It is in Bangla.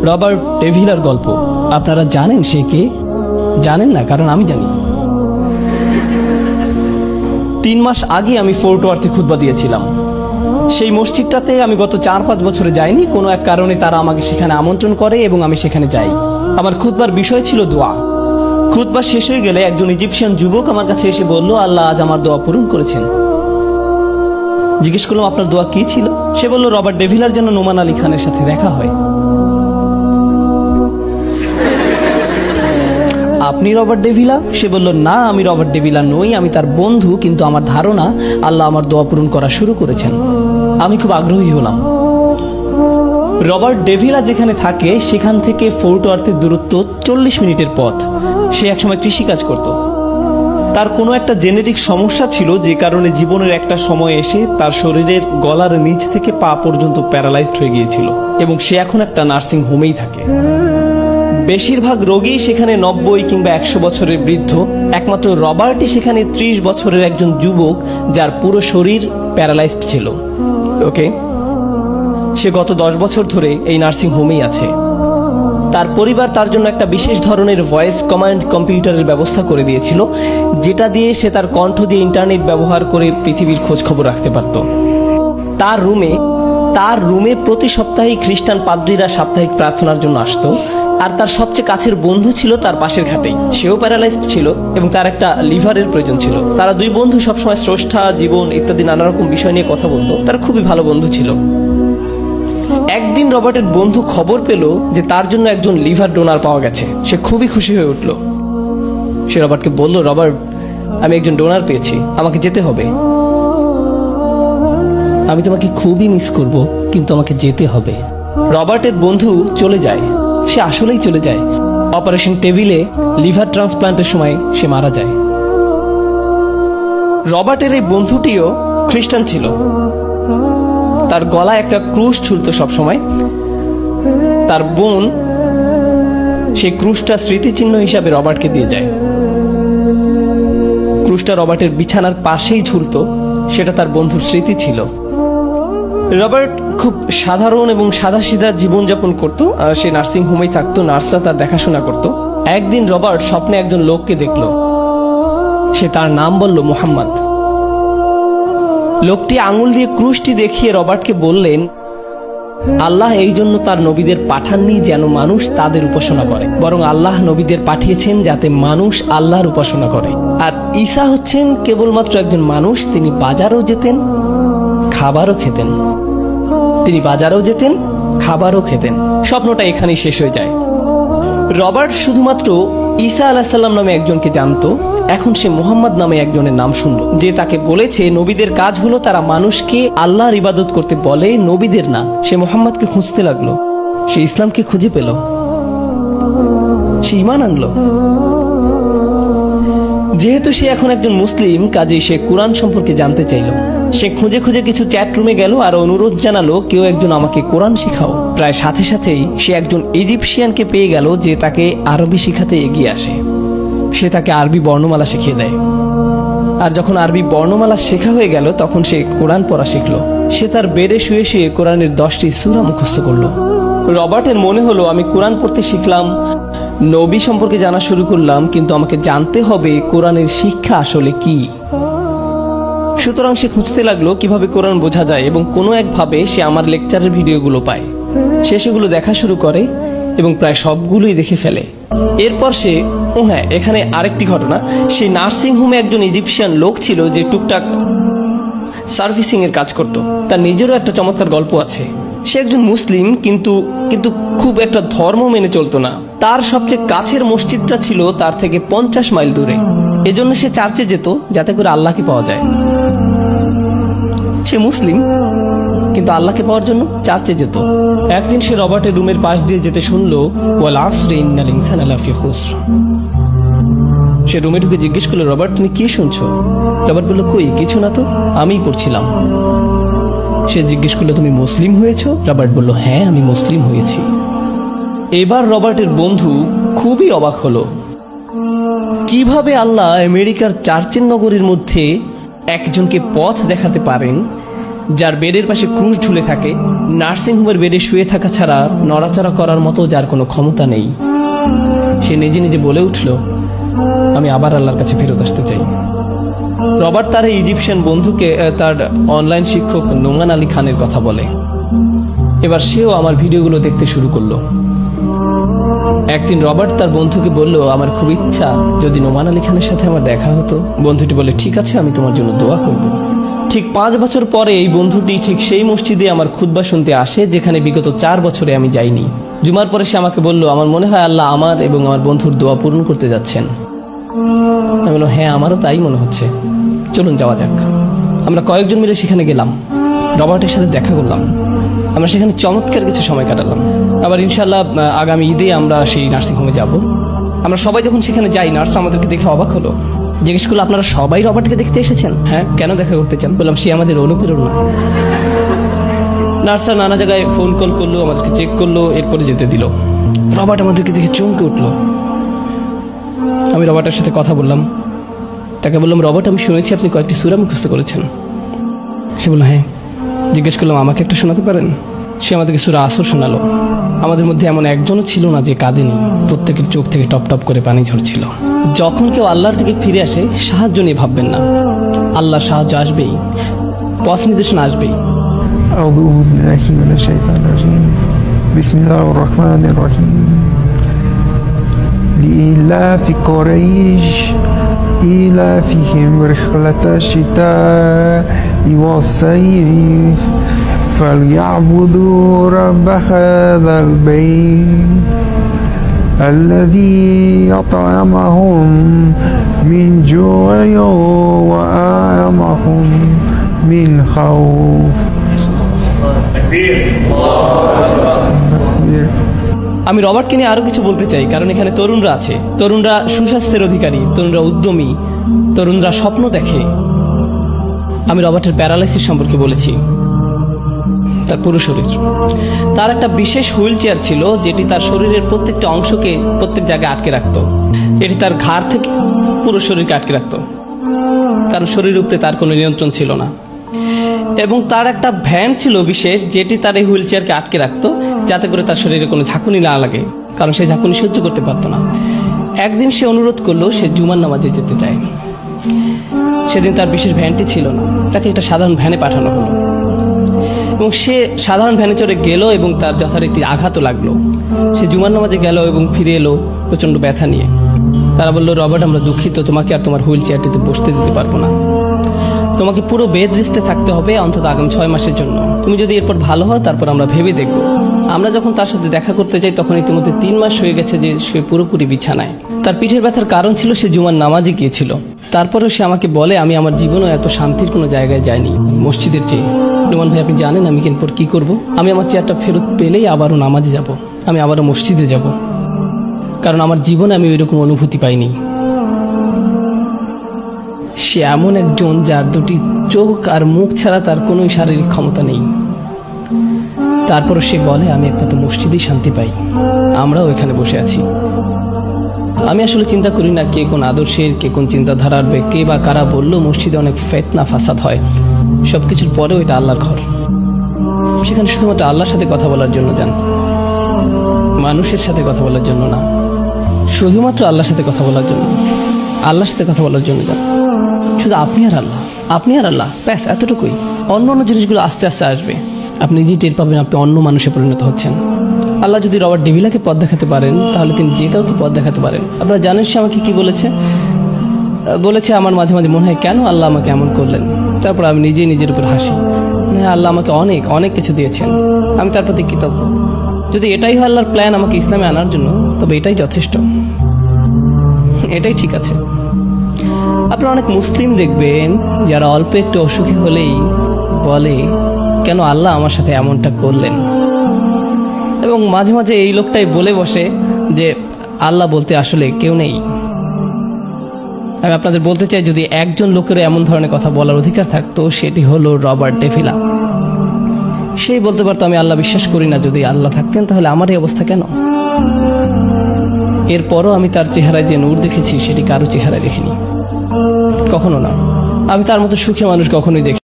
রবার্ট ডেভিলার গল্প। আপনারা জানেন সে কে? জানেন না? কারণ আমি জানি। 3 মাস আগে আমি ফোর্ট ওয়ার্থে খুতবা দিয়েছিলাম। সেই মসজিদটাতে আমি গত 4-5 বছরে যাইনি। কোনো এক কারণে তারা আমাকে সেখানে আমন্ত্রণ করে এবং আমি সেখানে যাই। আমার খুতবার বিষয় ছিল দোয়া। খুতবা শেষ হয়ে গেলে একজন ইজিপশিয়ান যুবক আমার কাছে এসে বলল, আল্লাহ আজ আমার দোয়া পূরণ করেছেন। জিজ্ঞেস করলাম, আপনার দোয়া কি ছিল? সে বলল, রবার্ট ডেভিলার যেন নোমান আলী খানের সাথে দেখা হয়। আপনি রবার্ট ডেভিলা? সে বলল, না, আমি রবার্ট ডেভিলা নই, আমি তার বন্ধু, কিন্তু আমার ধারণা আল্লাহ আমার দোয়া পূরণ করা শুরু করেছেন। আমি খুব আগ্রহী হলাম। রবার্ট ডেভিলা যেখানে থাকে সেখান থেকে ফোর্ট ওয়ার্থের দূরত্ব 40 মিনিটের পথ। সে একসময় কৃষিকাজ করত। তার কোনো একটা জেনেটিক সমস্যা ছিল, যে কারণে জীবনের একটা সময় এসে তার শরীরের গলার নিচ থেকে পা পর্যন্ত প্যারালাইজড হয়ে গিয়েছিল এবং সে এখন একটা নার্সিং হোমেই থাকে। বেশিরভাগ রোগী সেখানে 90 কিংবা 100 বছরের বৃদ্ধ। একমাত্র রবার্টই সেখানে 30 বছরের একজন যুবক, যার পুরো শরীর প্যারালাইজড ছিল। ওকে, সে গত 10 বছর ধরে এই নার্সিং হোমেই আছে। তার পরিবার তার জন্য একটা বিশেষ ধরনের ভয়েস কমান্ড কম্পিউটারের ব্যবস্থা করে দিয়েছিল, যেটা দিয়ে সে তার কণ্ঠ দিয়ে ইন্টারনেট ব্যবহার করে পৃথিবীর খোঁজ খবর রাখতে পারত। তার রুমে প্রতি সপ্তাহে খ্রিস্টান পাদ্রীরা সাপ্তাহিক প্রার্থনার জন্য আসতো, আর তার সবচেয়ে কাছের বন্ধু ছিল তার পাশের খাটেই। সেও প্যারালাইজড ছিল এবং তার একটা লিভারের প্রয়োজন ছিল। তারা 2 বন্ধু সবসময় স্রষ্টা, জীবন ইত্যাদি নানা রকম বিষয় নিয়ে কথা বলতো। তারা খুবই ভালো বন্ধু ছিল। একদিন রবার্টের বন্ধু খবর পেল যে তার জন্য একজন লিভার ডোনার পাওয়া গেছে। সে খুবই খুশি হয়ে উঠল। সে রবার্টকে বলল, রবার্ট, আমি একজন ডোনার পেয়েছি, আমাকে যেতে হবে। আমি তোমাকে খুবই মিস করব, কিন্তু আমাকে যেতে হবে। রবার্টের বন্ধু চলে যায়। সে আসলেই চলে যায়। অপারেশন টেবিলে লিভার ট্রান্সপ্লান্টের সময় সে মারা যায়। রবার্টের এই বন্ধুটিও খ্রিস্টান ছিল। তার গলায় একটা ক্রুশ ঝুলত সবসময়। তার বোন সেই ক্রুশটা স্মৃতিচিহ্ন হিসাবে রবার্টকে দিয়ে যায়। ক্রুশটা রবার্টের বিছানার পাশেই ঝুলত। সেটা তার বন্ধুর স্মৃতি ছিল। রবার্ট খুব সাধারণ এবং সাদাসিধা জীবনযাপন করত। সে নার্সিং হোমেই থাকতো, নার্সরা তার দেখাশোনা করত। একদিন রবার্ট স্বপ্নে একজন লোককে দেখল। সে তার নাম বলল মুহাম্মদ। লোকটি আঙুল দিয়ে ক্রুশটি দেখিয়ে রবার্টকে বললেন, আল্লাহ এই জন্য তার নবীদের পাঠাননি যেন মানুষ তাদের উপাসনা করে, বরং আল্লাহ নবীদের পাঠিয়েছেন যাতে মানুষ আল্লাহর উপাসনা করে। আর ঈসা হচ্ছেন কেবলমাত্র একজন মানুষ। তিনি বাজারও যেতেন, খাবারও খেতেন। স্বপ্নটা এখানেই শেষ হয়ে যায়। রবার্ট শুধুমাত্র ঈসা আলাইহিস সালাম নামে একজনকে জানতো। এখন সে মুহাম্মদ নামে একজনের নাম শুনল, যে তাকে বলেছে নবীদের কাজ হলো তারা মানুষকে আল্লাহর ইবাদত করতে বলে, নবীদের না। সে মুহাম্মদকে খুঁজতে লাগলো। সে ইসলামকে খুঁজে পেল। সে ঈমান আনলো। যেহেতু সে এখন একজন মুসলিম, কাজেই সে কুরআন সম্পর্কে জানতে চাইল। সে খুঁজে খুঁজে কিছু চ্যাট রুমে গেল আর অনুরোধ জানালো, কেউ একজন আমাকে কোরআন শেখাও। প্রায় সাথে সাথেই সে একজন ইজিপশিয়ানকে পেয়ে গেল, যে তাকে আরবি শেখাতে এগিয়ে আসে। সে তাকে আরবি বর্ণমালা শিখিয়ে দেয়। আর যখন আরবি বর্ণমালা শেখা হয়ে গেল, তখন সে কোরআন পড়া শিখল। সে তার বেডে শুয়ে শুয়ে কোরআনের 10টি সূরা মুখস্থ করল। রবার্টের মনে হলো, আমি কোরআন পড়তে শিখলাম, নবী সম্পর্কে জানা শুরু করলাম, কিন্তু আমাকে জানতে হবে কোরআনের শিক্ষা আসলে কি। সুতরাং সে খুঁজতে লাগলো কিভাবে কোরআন বোঝা যায়, এবং কোনো একভাবে সে আমার লেকচারের ভিডিওগুলো পায়। সে সেগুলো দেখা শুরু করে এবং প্রায় সবগুলোই দেখে ফেলে। এরপর সে হ্যাঁ, এখানে আরেকটি ঘটনা। সেই নার্সিং হোমে একজন ইজিপশিয়ান লোক ছিল, যে টুকটাক সার্ভিসিং এর কাজ করত। তার নিজেরও একটা চমৎকার গল্প আছে। সে একজন মুসলিম, কিন্তু খুব একটা ধর্ম মেনে চলতো না। তার সবচেয়ে কাছের মসজিদটা ছিল তার থেকে 50 মাইল দূরে। এজন্য সে চার্চে যেত, যাতে করে আল্লাহকে পাওয়া যায়। সে মুসলিম, কিন্তু আল্লাহকে পাওয়ার জন্য চার্চে যেত। একদিন সে রবার্টের রুমের পাশ দিয়ে যেতে শুনলো, ওয়াল আসরি ইন্নাল ইনসানা লাফি খুসর। সে রুমে ঢুকে জিজ্ঞেস করলো, রবার্ট, তুমি কি শুনছো? রবার্ট বলল, কই কিছু না তো, আমিই পড়ছিলাম। সে জিজ্ঞেস করলো, তুমি মুসলিম হয়েছো? রবার্ট বলল, হ্যাঁ, আমি মুসলিম হয়েছি। এবার রবার্টের বন্ধু খুবই অবাক হলো, কিভাবে আল্লাহ আমেরিকার চার্চের নগরীর মধ্যে একজনকে পথ দেখাতে পারেন, যার বেডের পাশে ক্রুশ ঝুলে থাকে, নার্সিংহোমের বেডে শুয়ে থাকা ছাড়া নড়াচড়া করার মতো যার কোনো ক্ষমতা নেই, সে নিজে নিজে বলে উঠল, আমি আবার আল্লাহর কাছে ফেরত আসতে চাই। রবার্ট তার এই ইজিপশিয়ান বন্ধুকে তার অনলাইন শিক্ষক নোমান আলী খানের কথা বলে। এবার সেও আমার ভিডিওগুলো দেখতে শুরু করলো। একদিন রবার্ট তার বন্ধুকে বলল, আমার খুব ইচ্ছা যদি নোমান আলী খানের সাথে আমার দেখা হতো। বন্ধুটি বলে, ঠিক আছে, আমি তোমার জন্য দোয়া করব। ঠিক 5 বছর পরে এই বন্ধুটি ঠিক সেই মসজিদে আমার খুতবা শুনতে আসে যেখানে বিগত 4 বছরে আমি যাইনি। জুমার পরে সে আমাকে বলল, আমার মনে হয় আল্লাহ আমার এবং আমার বন্ধুর দোয়া পূরণ করতে যাচ্ছেন। আমি বললাম, হ্যাঁ, আমারও তাই মনে হচ্ছে, চলুন যাওয়া যাক। আমরা কয়েকজন মিলে সেখানে গেলাম, রবার্টের সাথে দেখা করলাম। আমরা সেখানে চমৎকার কিছু সময় কাটালাম। আবার ইনশাল্লাহ আগামী ঈদে আমরা সেই নার্সিংহোমে যাব। আমরা সবাই যখন সেখানে যাই, নার্স আমাদেরকে দেখে অবাক হলো, জিজ্ঞেস করলো, আপনারা সবাই রবার্টকে দেখতে এসেছেন? হ্যাঁ, কেন দেখা করতে চান? বললাম, সে আমাদের অনুপ্রেরণা। নার্সরা নানা জায়গায় ফোন কল করলো, আমাদেরকে চেক করলো, এরপরে যেতে দিল। রবার্ট আমাদেরকে দেখে চমকে উঠলো। আমি রবার্টের সাথে কথা বললাম, তাকে বললাম, রবার্ট, আমি শুনেছি আপনি কয়েকটি সূরা মুখস্থ করেছেন। সে বলল, হ্যাঁ। জিজ্ঞেস করলাম, আমাকে একটা শোনাতে পারেন? সে আমাদেরকে সূরা আসর শোনালো। আমাদের মধ্যে এমন একজনও ছিল না যে কাঁদেনি। প্রত্যেকের চোখ থেকে টপ টপ করে পানি ঝরছিল। যখন কেউ আল্লাহর থেকে ফিরে আসে, সাহায্য নিয়ে ভাববেন না, আল্লাহর সাহায্য আসবেই, পথ নির্দেশনা আসবেই। আউযু বিল্লাহি মিনাশ শাইতানির রাজিম। বিসমিল্লাহির রহমানির রহিম। লিইলাফি কুরাইশ ইলাফিহিম রিহলাতাশ শিতা'i ওয়াস-সাইফ ফালইয়াবুদু রাব্ব হাযাল বাইত الذي أطعمهم من جوع وآمنهم من خوف. আমি রবার্টকে নিয়ে আরো কিছু বলতে চাই, কারণ এখানে তরুণরা আছে। তরুণরা সুস্বাস্থ্যের অধিকারী, তরুণরা উদ্যমী, তরুণরা স্বপ্ন দেখে। আমি রবার্টের প্যারালাইসিস সম্পর্কে বলেছি, তার পুরো শরীর। তার একটা বিশেষ হুইল চেয়ার ছিল যেটি তার শরীরের প্রত্যেকটা অংশকে প্রত্যেক জায়গায় আটকে রাখত। এটি তার ঘাড় থেকে পুরো শরীরকে আটকে রাখত, কারণ শরীরের উপরে তার কোনো নিয়ন্ত্রণ ছিল না। এবং তার একটা ভ্যান ছিল বিশেষ, যেটি তার এই হুইল চেয়ারকে আটকে রাখতো, যাতে করে তার শরীরে কোনো ঝাঁকুনি না লাগে, কারণ সে ঝাঁকুনি সহ্য করতে পারতো না। একদিন সে অনুরোধ করলো সে জুমার নামাজে যেতে চায়। সেদিন তার বিশেষ ভ্যানটি ছিল না, তাকে একটা সাধারণ ভ্যানে পাঠানো হলো। এবং সে সাধারণ ভ্যানে চড়ে গেল এবং তার যথারীতি আঘাতও লাগলো। সে জুমার নামাজে গেল এবং ফিরে এলো প্রচণ্ড ব্যথা নিয়ে। তারা বলল, রবার্ট, আমরা দুঃখিত, তোমাকে আর তোমার হুইল চেয়ারটিতে বসতে দিতে পারবো না। তোমাকে পুরো বেড রেস্টে থাকতে হবে অন্তত আগামী 6 মাসের জন্য। তুমি যদি এরপর ভালো হও, তারপর আমরা ভেবে দেখব। আমরা যখন তার সাথে দেখা করতে যাই, তখন ইতিমধ্যে 3 মাস হয়ে গেছে যে সে পুরোপুরি বিছানায়। তার পিঠের ব্যথার কারণ ছিল সে জুমার নামাজে গিয়েছিল। তারপরেও সে আমাকে বলে, আমি আমার জীবনেও এত শান্তির কোনো জায়গায় যাইনি মসজিদের চেয়ে। নোমান ভাই, আপনি জানেন আমি এরপর কি করব? আমি আমার চেয়ারটা ফেরত পেলেই আবারও নামাজে যাব, আমি আবারও মসজিদে যাব, কারণ আমার জীবনে আমি ওইরকম অনুভূতি পাইনি। সে এমন একজন যার দুটি চোখ আর মুখ ছাড়া তার কোনো শারীরিক ক্ষমতা নেই। তারপরও সে বলে, আমি একমাত্র মসজিদেই শান্তি পাই। আমরাও এখানে বসে আছি। আমি আসলে চিন্তা করি না কে কোন আদর্শের, কে কোন চিন্তাধারার, কে বা কারা বললো মসজিদে অনেক ফিতনা ফাসাদ হয়। সবকিছুর পরেও এটা আল্লাহর ঘর। সেখানে শুধুমাত্র আল্লাহর সাথে কথা বলার জন্য যান, মানুষের সাথে কথা বলার জন্য না। শুধুমাত্র আল্লাহর সাথে কথা বলার জন্য, আল্লাহর সাথে কথা বলার জন্য যান। শুধু আপনি আর আল্লাহ, আপনি আর আল্লাহ, ব্যাস, এতটুকুই। অন্য অন্য জিনিসগুলো আস্তে আস্তে আসবে। আপনি নিজেই টের পাবেন আপনি অন্য মানুষে পরিণত হচ্ছেন। আল্লাহ যদি রবার্ট ডেভিলাকে পথ দেখাতে পারেন, তাহলে তিনি যে কাউকে পথ দেখাতে পারেন। আপনারা জানেন সে আমাকে কি বলেছে? বলেছে, আমার মাঝে মাঝে মনে হয় কেন আল্লাহ আমাকে এমন করলেন। তারপর আমি নিজেই নিজের উপর হাসি। হ্যাঁ, আল্লাহ আমাকে অনেক অনেক কিছু দিয়েছেন, আমি তার প্রতি কৃতজ্ঞ। যদি এটাই হয় আল্লাহর প্ল্যান আমাকে ইসলামে আনার জন্য, তবে এটাই যথেষ্ট, এটাই ঠিক আছে। আপনারা অনেক মুসলিম দেখবেন যারা অল্প একটু অসুখী হলেই বলে, কেন আল্লাহ আমার সাথে এমনটা করলেন। এবং মাঝে মাঝে এই লোকটাই বলে বসে যে আল্লাহ বলতে আসলে কেউ নেই। আমি আপনাদের বলতে চাই, যদি একজন লোকের এমন ধরনের কথা বলার অধিকার থাকতো, সেটি হলো রবার্ট ডেভিলা। সেই বলতে পারতো, আমি আল্লাহ বিশ্বাস করি না, যদি আল্লাহ থাকতেন তাহলে আমার এই অবস্থা কেন। এরপরও আমি তার চেহারায় যে নূর দেখেছি, সেটি কারো চেহারায় দেখিনি, কখনো না। আমি তার মতো সুখী মানুষ কখনোই দেখি।